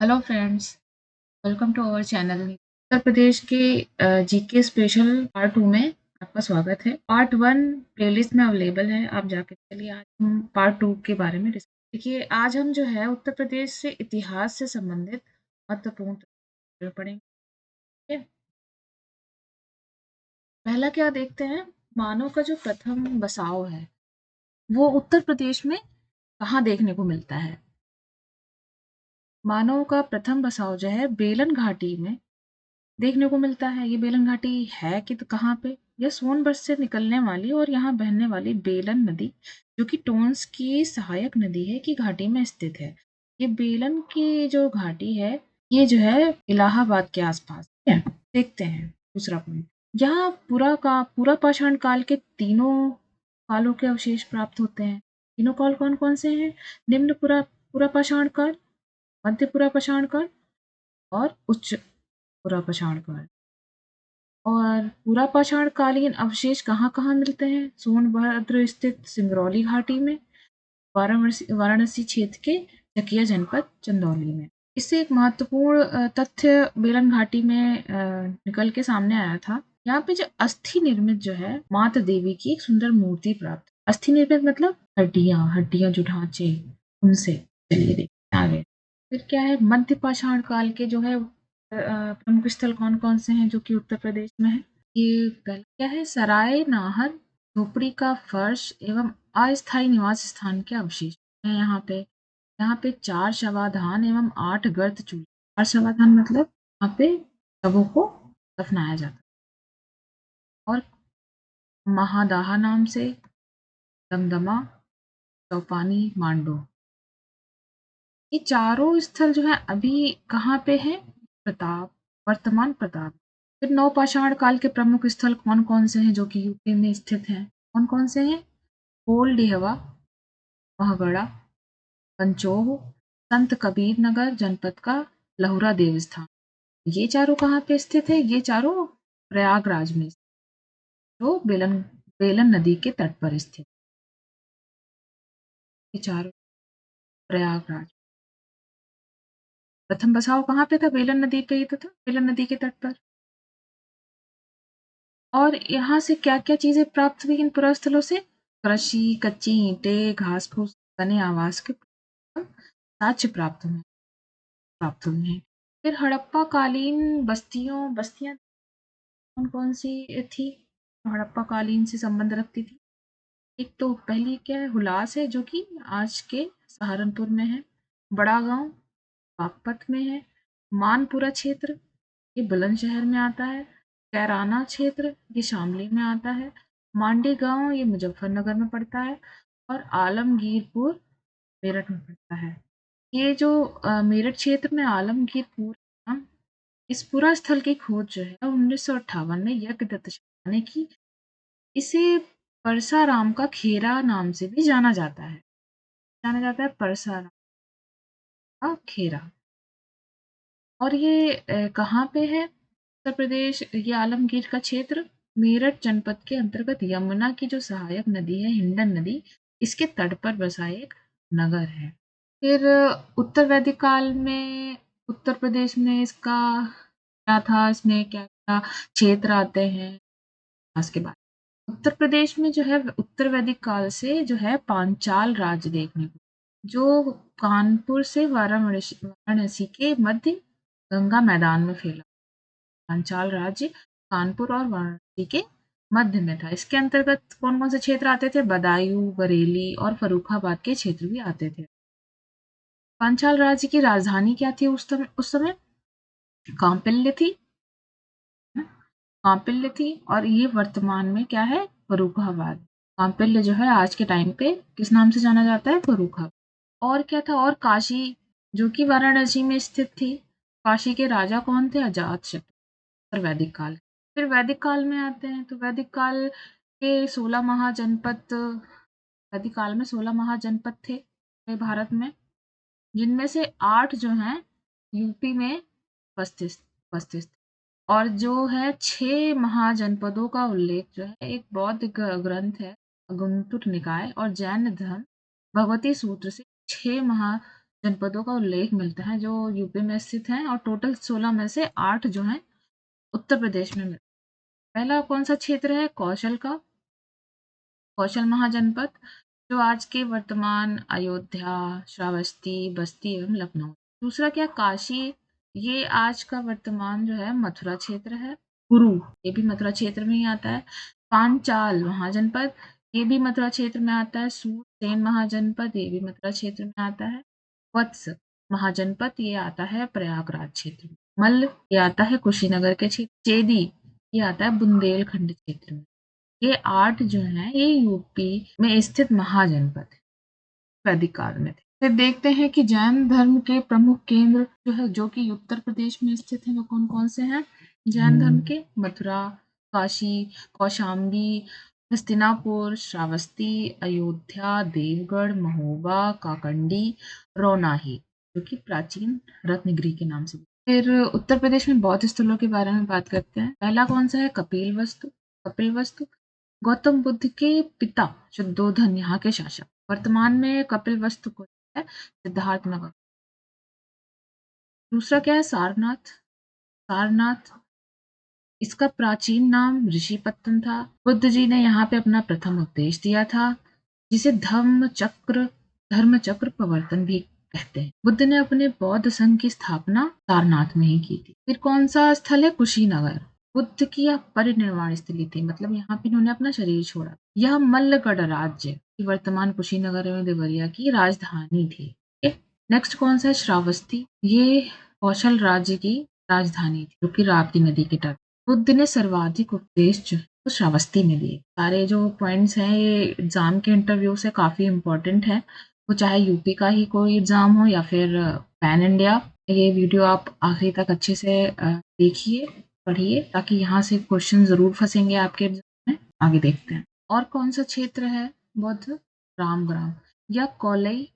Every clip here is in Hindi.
Hello friends, welcome to our channel. Uttar Pradesh के जीके स्पेशल पार्ट 2 में आपका स्वागत है। पार्ट 1 प्लेलिस्ट में अवेलेबल है, आप जाके चलिए। आज हम पार्ट 2 के बारे में डिस्कस। देखिए, आज हम जो है उत्तर प्रदेश से इतिहास से संबंधित महत्वपूर्ण तथ्य पढ़ेंगे। ठीक है? पहला क्या देखते हैं, मानव का जो प्रथम बसाव है वो उत्तर प्रदेश में कहाँ देखने को मिलता है। मानव का प्रथम बसाव जो है बेलन घाटी में देखने को मिलता है। ये बेलन घाटी है कि तो कहाँ पे? यह सोनभद्र से निकलने वाली और यहाँ बहने वाली बेलन नदी, जो कि टोंस की सहायक नदी है, की घाटी में स्थित है। ये बेलन की जो घाटी है, ये जो है इलाहाबाद के आसपास है। देखते हैं दूसरा पॉइंट। यहाँ पूरा पाषाण काल के तीनों कालों के अवशेष प्राप्त होते हैं। तीनों काल कौन कौन से हैं? निम्न पूरा पाषाण काल, मध्य पूरा पाषाण काल और उच्च पूरा पाषाण काल। और पुरापाषाण कालीन अवशेष कहाँ-कहाँ मिलते हैं? सोनभद्र स्थित सिंगरौली घाटी में, वाराणसी वाराणसी क्षेत्र के चकिया जनपद चंदौली में। इससे एक महत्वपूर्ण तथ्य बेलन घाटी में निकल के सामने आया था। यहाँ पे जो अस्थि निर्मित जो है माता देवी की एक सुंदर मूर्ति प्राप्त। अस्थि निर्मित मतलब हड्डियां जो ढांचे उनसे। चलिए देखते हैं आगे। फिर क्या है, मध्य पाषाण काल के जो है प्रमुख स्थल कौन कौन से हैं जो कि उत्तर प्रदेश में है। ये पहला क्या है, सराय नाहर झोपड़ी का फर्श एवं अस्थायी निवास स्थान के अवशेष है। यहाँ पे 4 शवाधान एवं 8 गर्त चूल्हे। 4 शवाधान मतलब यहाँ पे शवों को दफनाया जाता है। और महादाहा नाम से दमदमा, चौपानी, मांडो, ये चारों स्थल जो है अभी कहाँ पे है? प्रताप, वर्तमान प्रताप। फिर नवपाषाण काल के प्रमुख स्थल कौन कौन से हैं जो कि यूपी में स्थित हैं? कौन कौन से हैं? कोल डेहवा, महगढ़ा, पंचोह, संत कबीर नगर जनपद का लहुरा देवस्थान। ये चारों कहाँ पे स्थित है? ये चारों प्रयागराज में, जो बेलन नदी के तट पर स्थित। ये चारों प्रयागराज। प्रथम बसाव कहाँ पे था? बेलन नदी पे ही तो था, बेलन नदी के तट पर। और यहाँ से क्या-क्या चीज़ें प्राप्त हुई इन पुरास्थलों से? कृषि, कच्ची ईंटें, घास-फूस, बने आवास के साक्ष्य प्राप्त हुए हैं। फिर हड़प्पा कालीन बस्तियाँ कौन-कौन सी थी? हड़प्पा कालीन से संबंध रखती थी। एक तो पहली क्या है, हुलास है जो कि आज के सहारनपुर में है। बड़ा गाँव बागपत में है। मानपुरा क्षेत्र ये बुलंदशहर में आता है। कैराना क्षेत्र ये शामली में आता है। मांडी गांव ये मुजफ्फरनगर में पड़ता है। और आलमगीरपुर मेरठ में पड़ता है। ये जो मेरठ क्षेत्र में आलमगीरपुर, इस पूरा स्थल की खोज जो है 1958 में यज्ञदत्त शाह ने की। इसे परसाराम का खेरा नाम से भी जाना जाता है परसाराम का खेरा। और ये कहाँ पे है? उत्तर प्रदेश, ये आलमगीर का क्षेत्र मेरठ जनपद के अंतर्गत यमुना की जो सहायक नदी है हिंडन नदी, इसके तट पर बसा एक नगर है। फिर उत्तर वैदिक काल में उत्तर प्रदेश में इसका क्या था, इसमें क्या क्या क्षेत्र आते हैं उसके बाद। उत्तर प्रदेश में जो है उत्तर वैदिक काल से जो है पांचाल राज्य देखने को, जो कानपुर से वाराणसी के मध्य गंगा मैदान में फैला। पांचाल राज्य कानपुर और वाराणसी के मध्य में था। इसके अंतर्गत कौन कौन से क्षेत्र आते थे? बदायूं, बरेली और फर्रुखाबाद के क्षेत्र भी आते थे। पांचाल राज्य की राजधानी क्या थी उस समय? कांपिल्य थी। कांपिल्य थी। और ये वर्तमान में क्या है? फर्रुखाबाद। कांपिल्य जो है आज के टाइम पे किस नाम से जाना जाता है? फर्रुखाबाद। और क्या था? और काशी जो कि वाराणसी में स्थित थी। काशी के राजा कौन थे? अजातशत्रु। और वैदिक काल। फिर वैदिक काल में आते हैं तो वैदिक काल के 16 महाजनपद, वैदिक काल में 16 महाजनपद थे भारत में, जिनमें से 8 जो हैं यूपी में उपस्थित। और जो है 6 महाजनपदों का उल्लेख जो है एक बौद्ध ग्रंथ है अगुंतुक निकाय और जैन धर्म भगवती सूत्र से 6 जनपदों का उल्लेख मिलता है जो यूपी में स्थित हैं, और टोटल 16 में से 8 जो हैं उत्तर प्रदेश में मिलते हैं। पहला कौन-सा क्षेत्र है? कौशल का, कौशल महाजनपद, जो आज के वर्तमान अयोध्या, श्रावस्ती, बस्ती एवं लखनऊ। दूसरा क्या? काशी, ये आज का वर्तमान जो है मथुरा क्षेत्र है। कुरु, ये भी मथुरा क्षेत्र में ही आता है। पांचाल महाजनपद, ये भी मथुरा क्षेत्र में आता है। सूरसेन महाजनपद, ये भी मथुरा क्षेत्र में आता है। वत्स महाजनपद, ये आता है प्रयागराज क्षेत्र में। मल्ल, ये आता है कुशीनगर के क्षेत्र। चेदी, ये आता है बुंदेलखंड क्षेत्र में। ये 8 जो हैं ये यूपी में स्थित महाजनपद है, वैदिक काल में थे। फिर देखते हैं कि जैन धर्म के प्रमुख केंद्र जो है, जो कि उत्तर प्रदेश में स्थित हैं, वो कौन-कौन से हैं? जैन धर्म के मथुरा, काशी, कौशाम्बी, हस्तिनापुर, श्रावस्ती, अयोध्या, देवगढ़, महोबा, काकंडी, रौनाही, जो कि प्राचीन रत्नगिरी के नाम से। फिर उत्तर प्रदेश में बौद्ध स्थलों के बारे में बात करते हैं। पहला कौन सा है? कपिलवस्तु। कपिलवस्तु गौतम बुद्ध के पिता शुद्धोधन यहाँ के शासक। वर्तमान में कपिलवस्तु को है सिद्धार्थनगर। दूसरा क्या है? सारनाथ। सारनाथ, इसका प्राचीन नाम ऋषिपत्तन था। बुद्ध जी ने यहाँ पे अपना प्रथम उपदेश दिया था, जिसे धर्म चक्र प्रवर्तन भी कहते हैं। बुद्ध ने अपने बौद्ध संघ की स्थापना सारनाथ में ही की थी। फिर कौन सा स्थल है? कुशीनगर। बुद्ध की यह परिनिर्वाण स्थली थी, मतलब यहाँ पे इन्होंने अपना शरीर छोड़ा। यह मल्लगढ़ राज्य की वर्तमान कुशीनगर एवं देवरिया की राजधानी थी। नेक्स्ट कौन सा है? श्रावस्ती, ये कौशल राज्य की राजधानी थी, जो कि राप्ती नदी के तट। बुद्ध ने सर्वाधिक उपदेश जो है वो श्रावस्ती में दिए। सारे जो पॉइंट्स हैं ये एग्जाम के इंटरव्यू से काफी इंपॉर्टेंट है, वो चाहे यूपी का ही कोई एग्जाम हो या फिर पैन इंडिया। ये वीडियो आप आखिरी तक अच्छे से देखिए, पढ़िए, ताकि यहाँ से क्वेश्चन जरूर फंसेंगे आपके एग्जाम में। आगे देखते हैं। और कौन सा क्षेत्र है बौद्ध? रामग्राम या कौलई।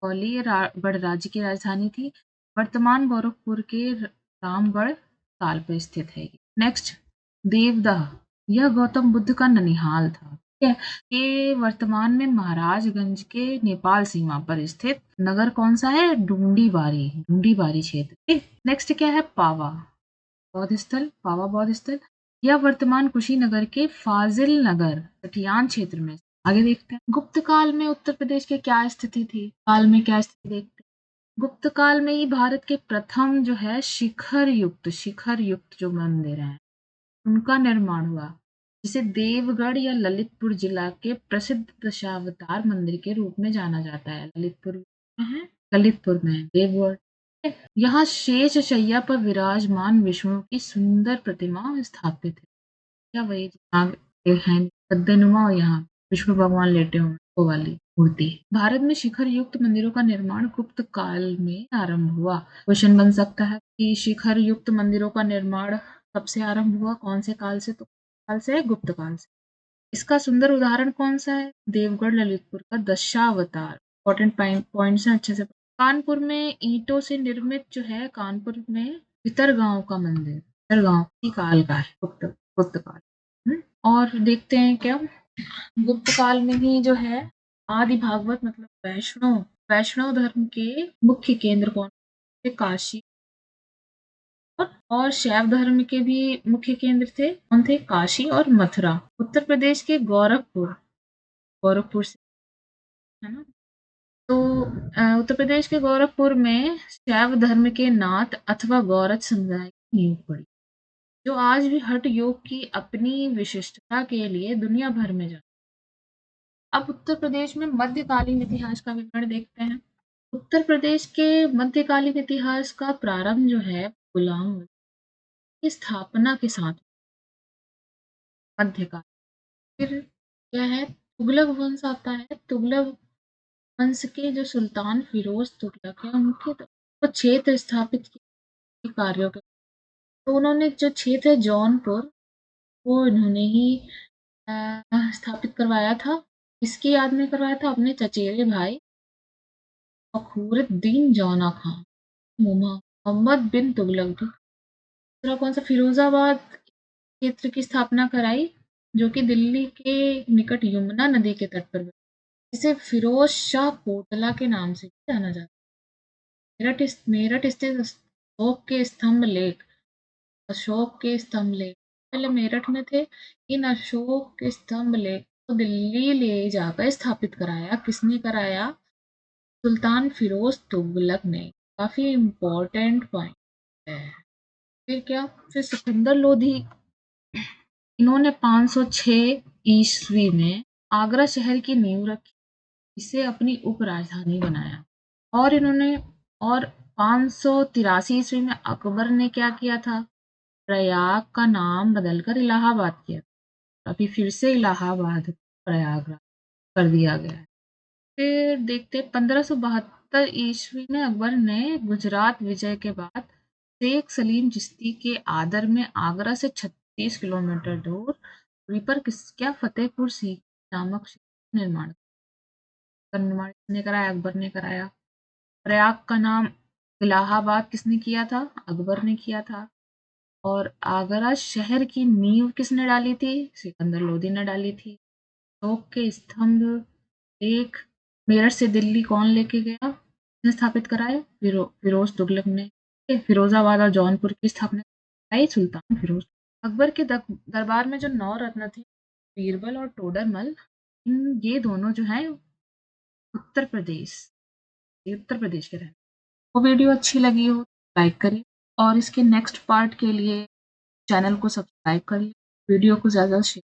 कौली ये गढ़ राज्य की राजधानी थी। वर्तमान गोरखपुर के रामगढ़ ताल पर स्थित है। नेक्स्ट, देवदाह, यह गौतम बुद्ध का ननिहाल था। ठीक है, ये वर्तमान में महाराजगंज के नेपाल सीमा पर स्थित नगर कौन सा है? डूंडीबारी क्षेत्र। नेक्स्ट क्या है? पावा बौद्ध स्थल। पावा बौद्ध स्थल, यह वर्तमान कुशीनगर के फाजिल नगर कटियान क्षेत्र में। आगे देखते हैं। गुप्त काल में उत्तर प्रदेश की क्या स्थिति थी? काल में क्या स्थिति देखते हैं। गुप्त काल में ही भारत के प्रथम जो है शिखर युक्त जो मंदिर हैं उनका निर्माण हुआ, जिसे देवगढ़ या ललितपुर जिला के प्रसिद्ध दशावतार मंदिर के रूप में जाना जाता है। ललितपुर में है, ललितपुर में है देवगढ़। यहाँ शेष शैया पर विराजमान विष्णु की सुंदर प्रतिमा स्थापित है। क्या वही है गद्देनुमा, और यहाँ विष्णु भगवान लेटे हुए वो वाली मूर्ति। भारत में शिखर युक्त मंदिरों का निर्माण गुप्त काल में आरंभ हुआ। क्वेश्चन बन सकता है कि शिखर युक्त मंदिरों का निर्माण कब से आरंभ हुआ, कौन से काल से? तो काल से है, गुप्त काल से। इसका सुंदर उदाहरण कौन सा है? देवगढ़ ललितपुर का दशावतार। इंपॉर्टेंट पॉइंट्स हैं, अच्छे से। कानपुर में ईंटों से निर्मित जो है, कानपुर में भितरगांव का मंदिर, भितरगांव की काल का है, गुप्त काल। और देखते हैं क्या गुप्त काल में ही जो है आदि भागवत मतलब वैष्णव धर्म के मुख्य केंद्र कौन थे? काशी। और शैव धर्म के भी मुख्य केंद्र थे, कौन थे? काशी और मथुरा। उत्तर प्रदेश के गोरखपुर से, है ना? तो उत्तर प्रदेश के गोरखपुर में शैव धर्म के नाथ अथवा गौरच समुदाय की नींव पड़ी, जो आज भी हठ योग की अपनी विशिष्टता के लिए दुनिया भर में जाना। अब उत्तर प्रदेश में मध्यकालीन इतिहास का विवरण देखते हैं। उत्तर प्रदेश के मध्यकालीन इतिहास का प्रारंभ जो है गुलाम की स्थापना के साथ मध्यकाल। फिर क्या है? तुगलक वंश आता है। तुगलक वंश के जो सुल्तान फिरोज तुगलक है, उनके तो क्षेत्र स्थापित किए कार्यों के, तो उन्होंने जो क्षेत्र है जौनपुर, वो इन्होंने ही स्थापित करवाया था। इसकी याद में करवाया था? अपने चचेरे भाई फखरुद्दीन जौना खान, मोहम्मद बिन तुगलक भी। दूसरा कौन सा? फिरोजाबाद क्षेत्र की स्थापना कराई, जो कि दिल्ली के निकट यमुना नदी के तट पर, जिसे फिरोज शाह कोटला के नाम से भी जाना जाता है। मेरठ स्थित अशोक के स्तंभ लेख, अशोक के स्तंभ लेख पहले मेरठ में थे। इन अशोक के स्तंभ लेख को दिल्ली ले जाकर स्थापित कराया, किसने कराया? सुल्तान फिरोज तुगलक ने। काफी इम्पोर्टेंट पॉइंट है। फिर क्या? फिर सिकंदर लोधी, इन्होंने 506 ईस्वी में आगरा शहर की नींव रखी, इसे अपनी उप राजधानी बनाया। और इन्होंने और 583 ईस्वी में अकबर ने क्या किया था? प्रयाग का नाम बदलकर इलाहाबाद किया। अभी फिर से इलाहाबाद प्रयागराज कर दिया गया है। फिर देखते 1572 ईस्वी में अकबर ने गुजरात विजय के बाद शेख सलीम चिश्ती के आदर में आगरा से 36 किलोमीटर दूर दूरी पर क्या फतेहपुर सीकरी नामक शहर का निर्माण किसने कराया? अकबर ने कराया। प्रयाग का नाम इलाहाबाद किसने किया था? अकबर ने किया था। और आगरा शहर की नींव किसने डाली थी? सिकंदर लोधी ने डाली थी। अशोक के स्तंभ एक मेरठ से दिल्ली कौन लेके गया? किसने स्थापित कराया? फिरोज तुगलक ने। फिरोजाबाद और जौनपुर की स्थापना कराई सुल्तान फिरोज। अकबर के दरबार में जो 9 रत्न थे, बीरबल और टोडरमल, ये दोनों जो हैं उत्तर प्रदेश, ये उत्तर प्रदेश के रहने। वो वीडियो अच्छी लगी हो लाइक करिए, और इसके नेक्स्ट पार्ट के लिए चैनल को सब्सक्राइब करिए, वीडियो को ज़्यादा शेयर